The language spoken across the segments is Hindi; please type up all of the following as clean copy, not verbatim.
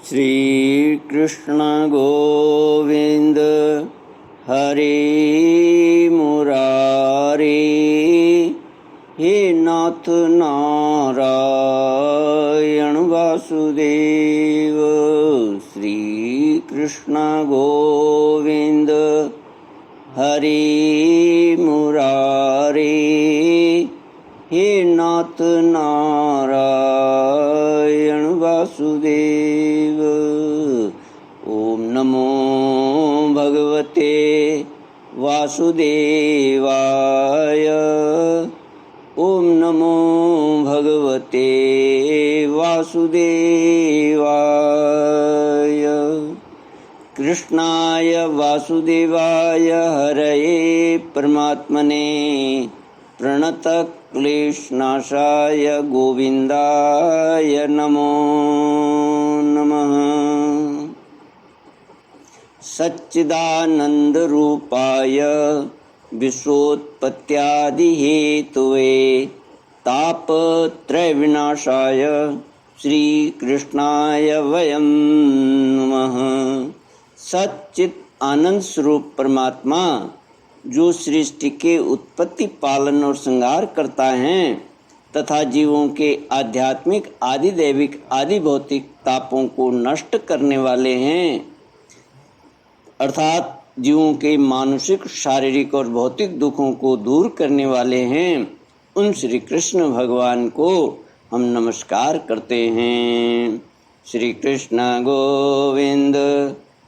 श्री कृष्ण गोविंद हरे मुरारे, हे नाथ नारायण वासुदेव। श्री कृष्ण गोविंद हरे मुरारे, हे नाथ नारायण वासुदेव। ओम नमो भगवते वासुदेवाय। ओम नमो भगवते वासुदेवाय। कृष्णाय वासुदेवाय हरये परमात्मने प्रणतक्लेशनाशाय गोविन्दाय नमो नमः। सच्चिदानन्दरूपाय विश्वोत्पत्त्यादिहेतवे तापत्रयविनाशाय श्रीकृष्णाय वयं नमः। सच्चित आनंद स्वरूप परमात्मा जो सृष्टि के उत्पत्ति, पालन और संहार करता है तथा जीवों के आध्यात्मिक, आदि दैविक, आदि भौतिक तापों को नष्ट करने वाले हैं, अर्थात जीवों के मानसिक, शारीरिक और भौतिक दुखों को दूर करने वाले हैं, उन श्री कृष्ण भगवान को हम नमस्कार करते हैं। श्री कृष्ण गोविंद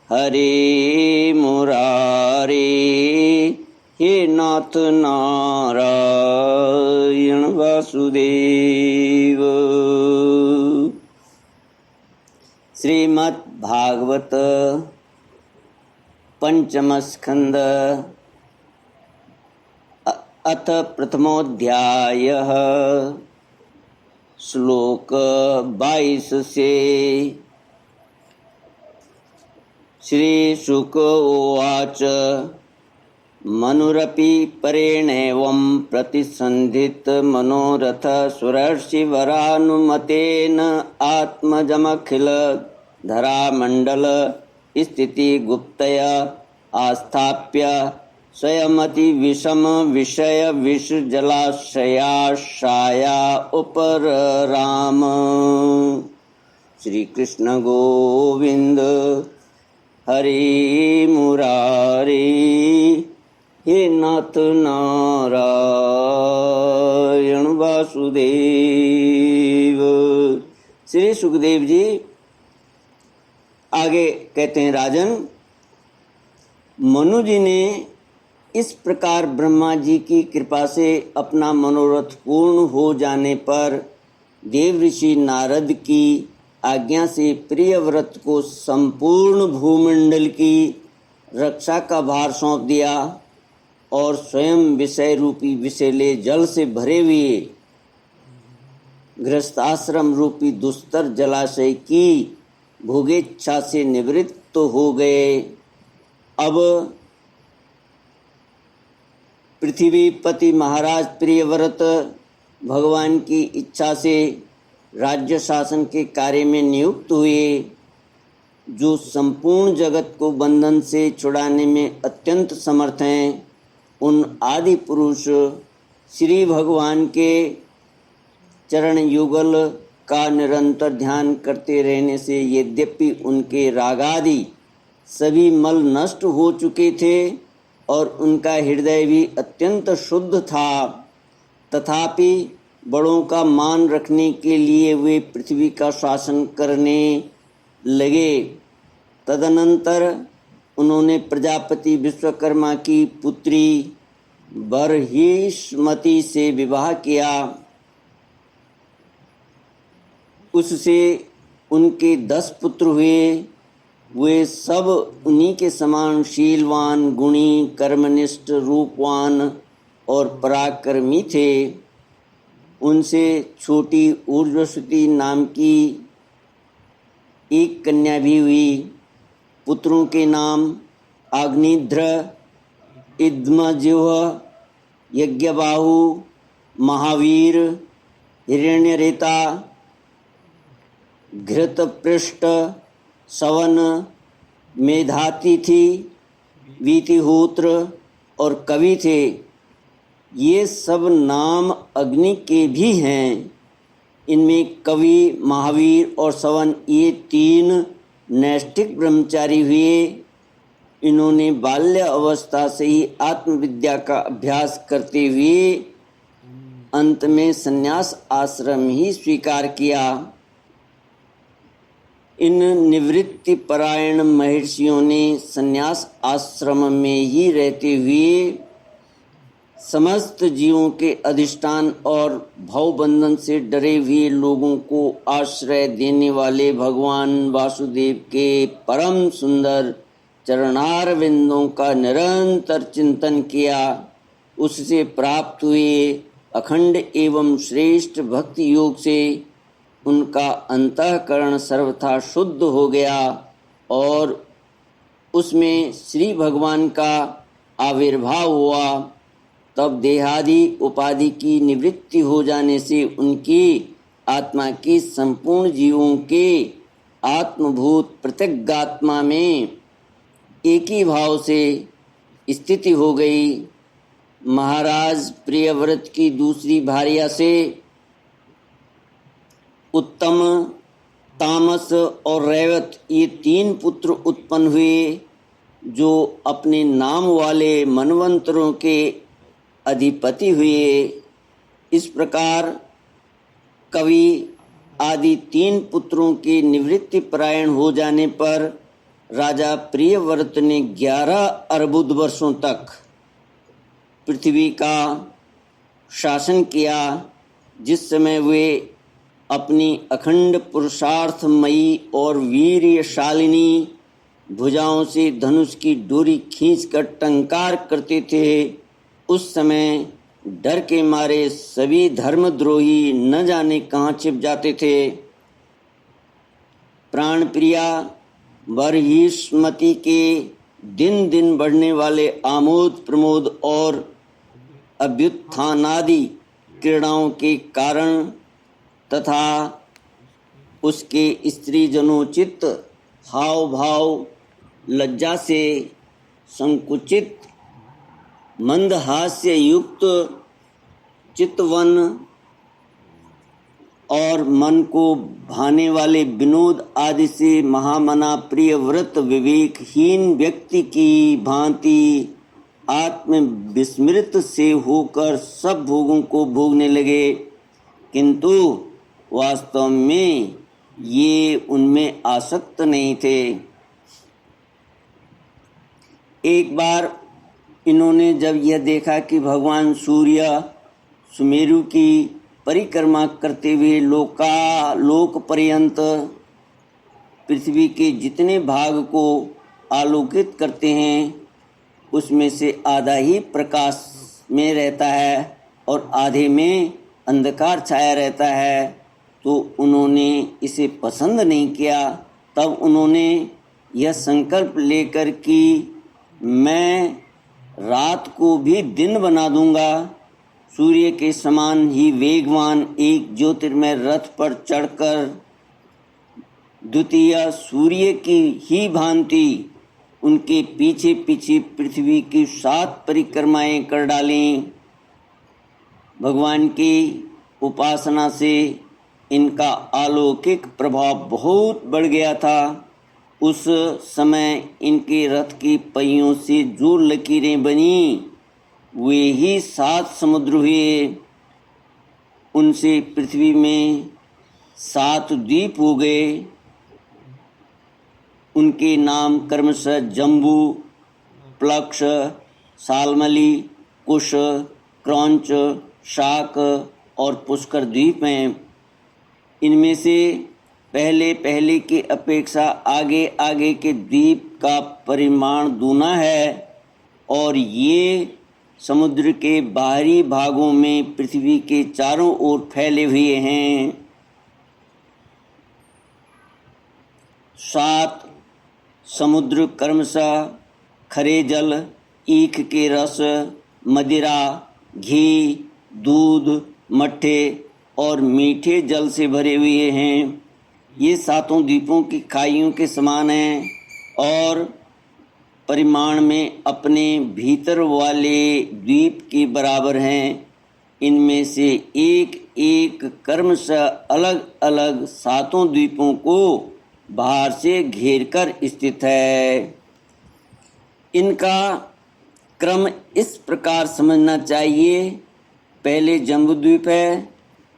हरे मुरारे, हे नाथ नारायण वासुदेव। श्रीमद् भागवत पंचम स्कंद अथ प्रथमोऽध्यायः श्लोक 22 से। श्री शुक उवाच मनुरपि परेणेवं प्रतिसन्धित मनोरथ सुरर्षिवरानुमतेन आत्मजमखिल धरामण्डल स्थिति गुप्तया आस्थाप्य स्वयमति विषम विषय विष जलाशयाशाया उपराम। श्री कृष्ण गोविंद हरे मुरारे, हे नाथ नारायण वासुदेव। श्री सुखदेव जी आगे कहते हैं, राजन, मनु जी ने इस प्रकार ब्रह्मा जी की कृपा से अपना मनोरथ पूर्ण हो जाने पर देव ऋषि नारद की आज्ञा से प्रियव्रत को संपूर्ण भूमंडल की रक्षा का भार सौंप दिया और स्वयं विषय रूपी विषैले जल से भरे हुए गृहस्थाश्रम रूपी दुस्तर जलाशय की भोगेच्छा से निवृत्त हो गए। अब पृथ्वीपति महाराज प्रियव्रत भगवान की इच्छा से राज्य शासन के कार्य में नियुक्त हुए, जो संपूर्ण जगत को बंधन से छुड़ाने में अत्यंत समर्थ हैं। उन आदि पुरुष श्री भगवान के चरण युगल का निरंतर ध्यान करते रहने से यद्यपि उनके रागादि सभी मल नष्ट हो चुके थे और उनका हृदय भी अत्यंत शुद्ध था, तथापि बड़ों का मान रखने के लिए वे पृथ्वी का शासन करने लगे। तदनंतर उन्होंने प्रजापति विश्वकर्मा की पुत्री बर्हिष्मति से विवाह किया। उससे उनके 10 पुत्र हुए। वे सब उन्हीं के समान शीलवान, गुणी, कर्मनिष्ठ, रूपवान और पराक्रमी थे। उनसे छोटी ऊर्ध्वश्रुति नाम की एक कन्या भी हुई। पुत्रों के नाम अग्निध्र, इद्मजिह्व, यज्ञबाहु, महावीर, हिरण्यरेता, घृतपृष्ठ, सवन, मेधातिथि, वीतिहोत्र और कवि थे। ये सब नाम अग्नि के भी हैं। इनमें कवि, महावीर और सवन ये 3 नैष्ठिक ब्रह्मचारी हुए। इन्होंने बाल्य अवस्था से ही आत्मविद्या का अभ्यास करते हुए अंत में संन्यास आश्रम ही स्वीकार किया। इन निवृत्ति परायण महर्षियों ने संन्यास आश्रम में ही रहते हुए समस्त जीवों के अधिष्ठान और भवबंधन से डरे हुए लोगों को आश्रय देने वाले भगवान वासुदेव के परम सुंदर चरणारविंदों का निरंतर चिंतन किया। उससे प्राप्त हुए अखंड एवं श्रेष्ठ भक्ति योग से उनका अंतःकरण सर्वथा शुद्ध हो गया और उसमें श्री भगवान का आविर्भाव हुआ। तब देहादि उपाधि की निवृत्ति हो जाने से उनकी आत्मा की संपूर्ण जीवों के आत्मभूत प्रत्यगात्मा में एक ही भाव से स्थिति हो गई। महाराज प्रियव्रत की दूसरी भार्या से उत्तम, तामस और रैवत ये 3 पुत्र उत्पन्न हुए जो अपने नाम वाले मनवंतरों के अधिपति हुए। इस प्रकार कवि आदि 3 पुत्रों के निवृत्ति परायण हो जाने पर राजा प्रियव्रत ने 11 अर्बुद वर्षों तक पृथ्वी का शासन किया, जिस समय वे अपनी अखंड पुरुषार्थमयी और वीर्यशालिनी भुजाओं से धनुष की डोरी खींचकर टंकार करते थे। उस समय डर के मारे सभी धर्मद्रोही न जाने कहाँ छिप जाते थे। प्राणप्रिया बर्हिष्मति के दिन दिन बढ़ने वाले आमोद प्रमोद और अभ्युत्थानादि क्रीड़ाओं के कारण तथा उसके स्त्रीजनोचित हाव भाव, लज्जा से संकुचित मंदहास्य युक्त चितवन और मन को भाने वाले विनोद आदि से महामना प्रियव्रत विवेकहीन व्यक्ति की भांति आत्म विस्मृत से होकर सब भोगों को भोगने लगे, किंतु वास्तव में ये उनमें आसक्त नहीं थे। एक बार इन्होंने जब यह देखा कि भगवान सूर्य सुमेरु की परिक्रमा करते हुए लोक पर्यंत पृथ्वी के जितने भाग को आलोकित करते हैं उसमें से आधा ही प्रकाश में रहता है और आधे में अंधकार छाया रहता है, तो उन्होंने इसे पसंद नहीं किया। तब उन्होंने यह संकल्प लेकर कि मैं रात को भी दिन बना दूंगा, सूर्य के समान ही वेगवान एक ज्योतिर्मय रथ पर चढ़कर द्वितीय सूर्य की ही भांति उनके पीछे पीछे पृथ्वी की 7 परिक्रमाएं कर डालें। भगवान की उपासना से इनका अलौकिक प्रभाव बहुत बढ़ गया था। उस समय इनके रथ की पहियों से जो लकीरें बनी वे ही 7 समुद्र हुए। उनसे पृथ्वी में 7 द्वीप हो गए। उनके नाम क्रमशः जम्बू, प्लक्ष, सालमली, कुश, क्रौंच, शाक और पुष्कर द्वीप हैं। इनमें से पहले पहले की अपेक्षा आगे आगे के द्वीप का परिमाण दूना है और ये समुद्र के बाहरी भागों में पृथ्वी के चारों ओर फैले हुए हैं। 7 समुद्र क्रमशः खरे जल, ईख के रस, मदिरा, घी, दूध, मट्ठे और मीठे जल से भरे हुए हैं। ये सातों द्वीपों की खाइयों के समान हैं और परिमाण में अपने भीतर वाले द्वीप के बराबर हैं। इनमें से एक एक कर्म से अलग अलग सातों द्वीपों को बाहर से घेरकर स्थित है। इनका क्रम इस प्रकार समझना चाहिए। पहले जम्बूद्वीप है,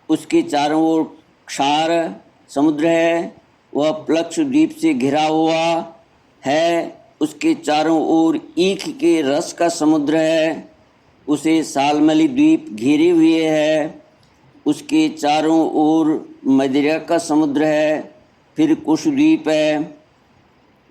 उसके चारों ओर क्षार समुद्र है, वह प्लक्ष द्वीप से घिरा हुआ है। उसके चारों ओर ईख के रस का समुद्र है, उसे सालमली द्वीप घेरे हुए है। उसके चारों ओर मदिरा का समुद्र है। फिर कुश द्वीप है,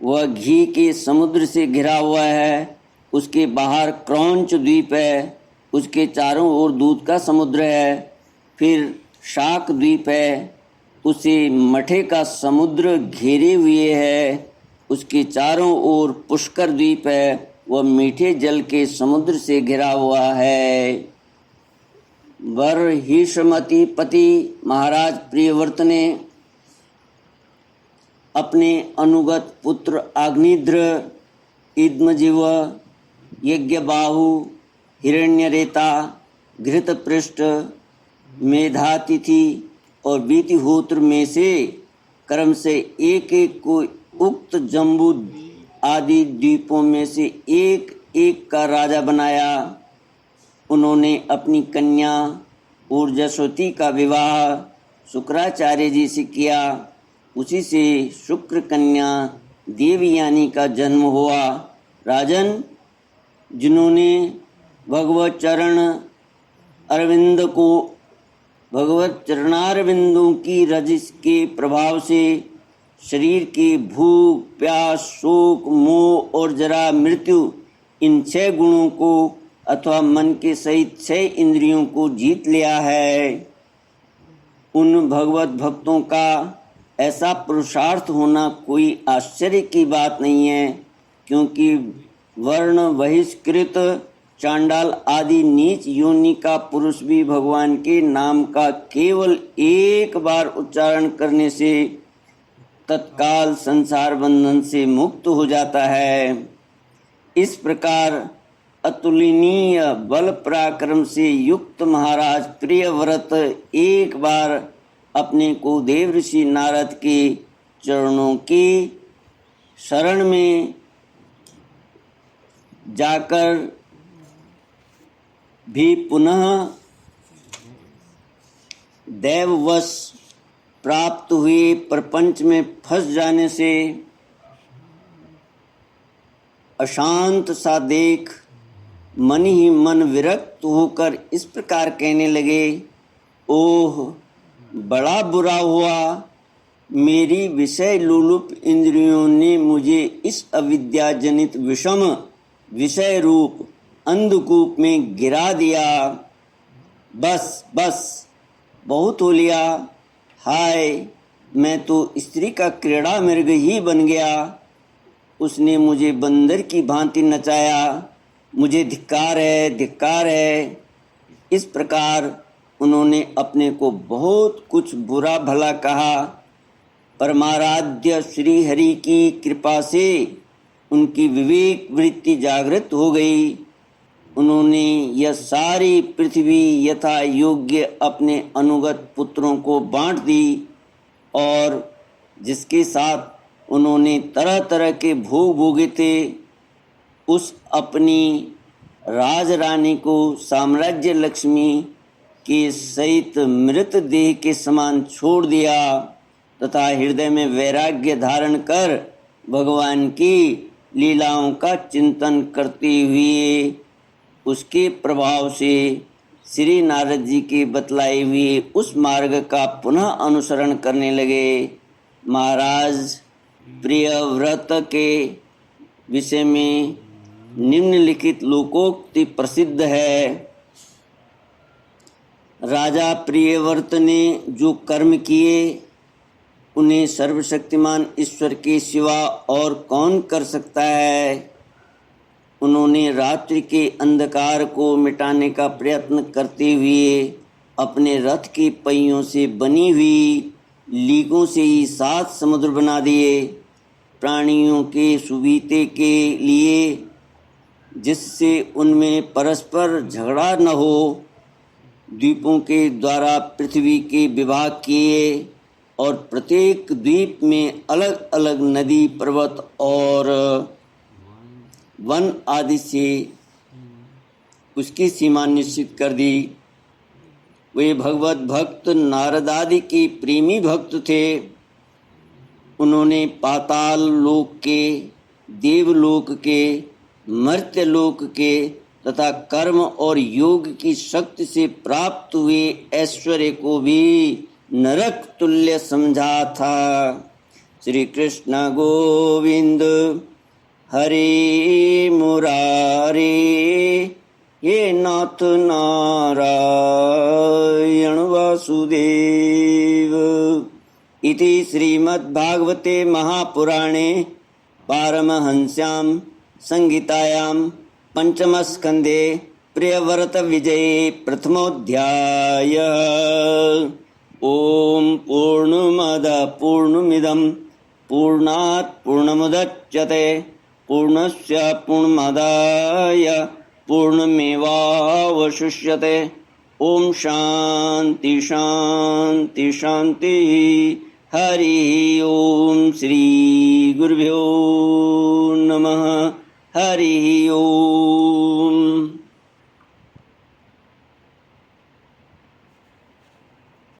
वह घी के समुद्र से घिरा हुआ है। उसके बाहर क्रौंच द्वीप है, उसके चारों ओर दूध का समुद्र है। फिर शाक द्वीप है, उसे मठे का समुद्र घेरे हुए है। उसके चारों ओर पुष्कर द्वीप है, वह मीठे जल के समुद्र से घिरा हुआ है। बर्हिषमती पति महाराज प्रियव्रत ने अपने अनुगत पुत्र अग्निध्र, इद्मजीव, यज्ञबाहु, हिरण्यरेता, घृतपृष्ठ, मेधातिथि और वीतिहोत्र में से क्रम से एक एक को उक्त जम्बू आदि द्वीपों में से एक एक का राजा बनाया। उन्होंने अपनी कन्या ऊर्जस्वती का विवाह शुक्राचार्य जी से किया। उसी से शुक्र कन्या देवयानी का जन्म हुआ। राजन, जिन्होंने भगवत चरणारविंदों की रजिस के प्रभाव से शरीर के भूख, प्यास, शोक, मोह और जरा मृत्यु, इन 6 गुणों को अथवा मन के सहित 6 इंद्रियों को जीत लिया है, उन भगवत भक्तों का ऐसा पुरुषार्थ होना कोई आश्चर्य की बात नहीं है, क्योंकि वर्ण बहिष्कृत चांडाल आदि नीच योनि का पुरुष भी भगवान के नाम का केवल एक बार उच्चारण करने से तत्काल संसार बंधन से मुक्त हो जाता है। इस प्रकार अतुलनीय बल पराक्रम से युक्त महाराज प्रियव्रत एक बार अपने को देव ऋषि नारद के चरणों की शरण में जाकर भी पुनः दैववश प्राप्त हुए प्रपंच में फंस जाने से अशांत सा देख मन ही मन विरक्त होकर इस प्रकार कहने लगे, ओह बड़ा बुरा हुआ, मेरी विषय लोलुप इंद्रियों ने मुझे इस अविद्या जनित विषम विषय रूप अंधकूप में गिरा दिया। बस बस बहुत हो लिया। हाय, मैं तो स्त्री का क्रीड़ा मृग ही बन गया। उसने मुझे बंदर की भांति नचाया। मुझे धिक्कार है, धिक्कार है। इस प्रकार उन्होंने अपने को बहुत कुछ बुरा भला कहा। परमाराध्य श्री हरि की कृपा से उनकी विवेक वृत्ति जागृत हो गई। उन्होंने यह सारी पृथ्वी यथा योग्य अपने अनुगत पुत्रों को बांट दी और जिसके साथ उन्होंने तरह तरह के भोग भोगे थे, उस अपनी राजरानी को साम्राज्य लक्ष्मी के सहित मृत देह के समान छोड़ दिया तथा हृदय में वैराग्य धारण कर भगवान की लीलाओं का चिंतन करते हुए उसके प्रभाव से श्री नारद जी के बतलाए हुए उस मार्ग का पुनः अनुसरण करने लगे। महाराज प्रियव्रत के विषय में निम्नलिखित लोकोक्ति प्रसिद्ध है। राजा प्रियव्रत ने जो कर्म किए उन्हें सर्वशक्तिमान ईश्वर के सिवा और कौन कर सकता है। उन्होंने रात्रि के अंधकार को मिटाने का प्रयत्न करते हुए अपने रथ की पहियों से बनी हुई लीकों से ही 7 समुद्र बना दिए प्राणियों के सुविते के लिए, जिससे उनमें परस्पर झगड़ा न हो। द्वीपों के द्वारा पृथ्वी के विभाग किए और प्रत्येक द्वीप में अलग अलग नदी, पर्वत और वन आदि से उसकी सीमा निश्चित कर दी। वे भगवत भक्त नारद आदि के प्रेमी भक्त थे। उन्होंने पाताल लोक के, देवलोक के, मर्त्यलोक के तथा कर्म और योग की शक्ति से प्राप्त हुए ऐश्वर्य को भी नरक तुल्य समझा था। श्री कृष्ण गोविंद हरे मुरारे, हे नाथ नारायण वासुदेव। इति श्रीमद्भागवते महापुराणे पारमहंस्यां संहितायां पंचमस्कन्धे प्रियव्रत विजये प्रथमोऽध्यायः। ओम पूर्णमद पूर्णमिदं पूर्णात् पूर्णमुदच्यते पूर्णस्य पूर्णमादाय पूर्णमेवावशिष्यते। ओम शांति शांति शांति। हरि ओम। श्री गुरुभ्यो नमः। हरि